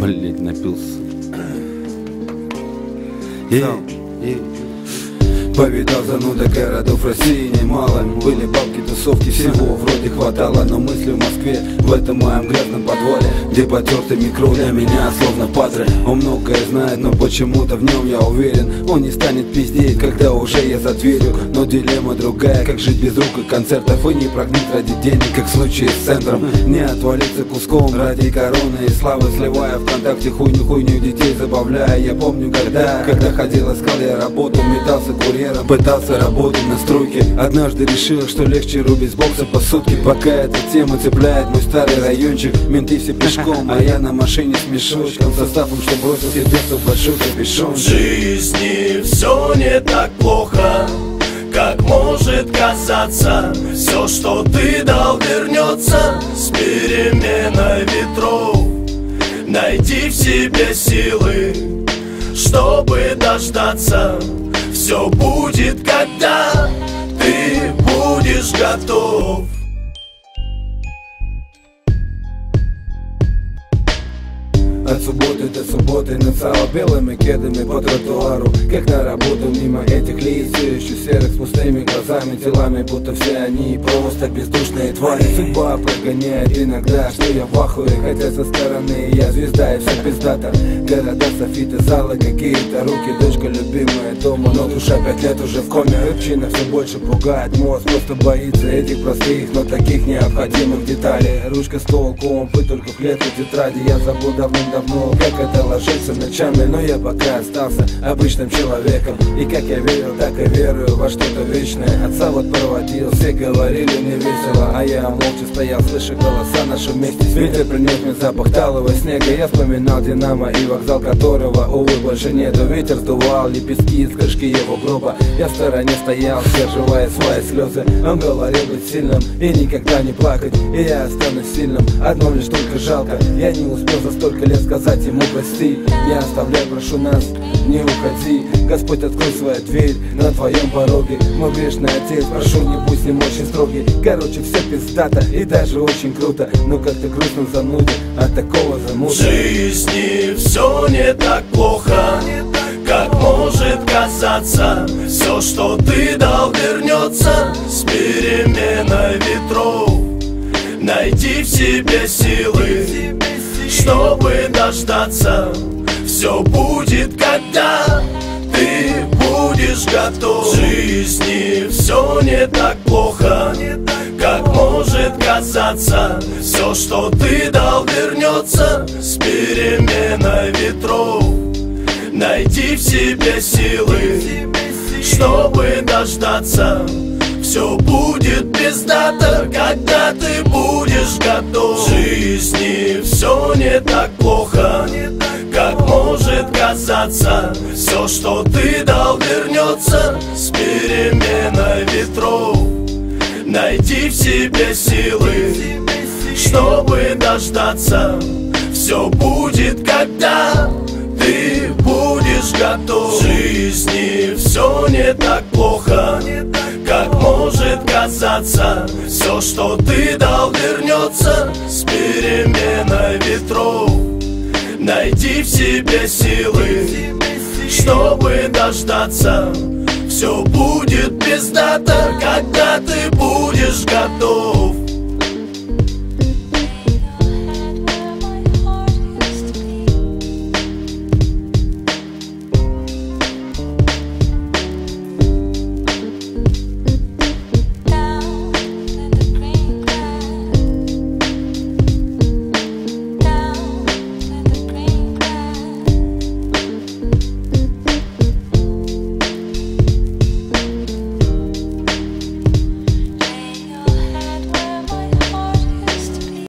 Блять, напился. Повидал зануда городов России немало. Были бабки, тусовки, всего вроде хватало. Но мысли в Москве, в этом моем грязном подвале, где потертый микро для меня словно патры. Он многое знает, но почему-то в нем я уверен. Он не станет пиздеть, когда уже я за дверью. Но дилемма другая, как жить без рук и концертов, и не прогнить ради денег, как в случае с центром. Не отвалиться куском ради короны и славы, сливая ВКонтакте хуйню детей забавляя. Я помню, когда ходил, искал я работу, метался курьером, пытался работать на стройке. Однажды решил, что легче рубить с бокса по сутки. Пока эта тема цепляет мой старый райончик. Менты все пешком, а я на машине с мешочком, составом, что бросил сердце в большой капюшон. В жизни все не так плохо, как может казаться. Все, что ты дал, вернется с переменой ветров. Найди в себе силы, чтобы дождаться. Все будет, когда ты будешь готов. От субботы до субботы нацало белыми кедами по тротуару, как на работу мимо этих лиц, все еще серых с пустыми глазами, телами, будто все они просто бездушные твари. Судьба прогоняет иногда, что я в ахуе, хотя со стороны я звезда и все пиздата. Города, софиты, залы, какие-то руки, дочка любимая дома, но душа 5 лет уже в коме. Рыбчина все больше пугает, мозг просто боится этих простых, но таких необходимых деталей. Ручка, стол, комп и только клетки тетради. Я забыл давным-давно, как это ложится ночами, но я пока остался обычным человеком. И как я верил, так и верую во что-то вечное. Отца вот проводил, все говорили мне весело, а я молча стоял, слыша голоса наши вместе. Ветер принес мне запах талого снега. Я вспоминал Динамо и вокзал, которого, увы, больше нету. Ветер сдувал лепестки из крышки его гроба. Я в стороне стоял, сдерживая свои слезы. Он говорил быть сильным и никогда не плакать, и я останусь сильным, одно лишь только жалко. Я не успел за столько лет сказать ему прости. Не оставляй, прошу нас, не уходи. Господь, открой свою дверь на твоем пороге. Мой грешный отец, прошу, не будь с ним очень строгий. Короче, все пиздато и даже очень круто, но как-то грустно занудит от такого замута. В жизни все не так плохо, как может казаться. Все, что ты дал, вернется с переменой ветров. Найди в себе силы, чтобы дождаться. Все будет, когда ты будешь готов. В жизни все не так плохо, как может казаться. Все, что ты дал, вернется с переменой ветров. Найди в себе силы, чтобы дождаться. Все будет пиздато, когда ты будешь готов. В жизни все не так плохо, как может казаться. Все, что ты дал, вернется с переменой ветров. Найди в себе силы, чтобы дождаться. Все будет, когда ты будешь готов. В жизни все не так плохо, как может казаться. Все, что ты дал, вернется с переменой ветров. Найди в себе силы, чтобы дождаться. Все будет пиздато, когда ты будешь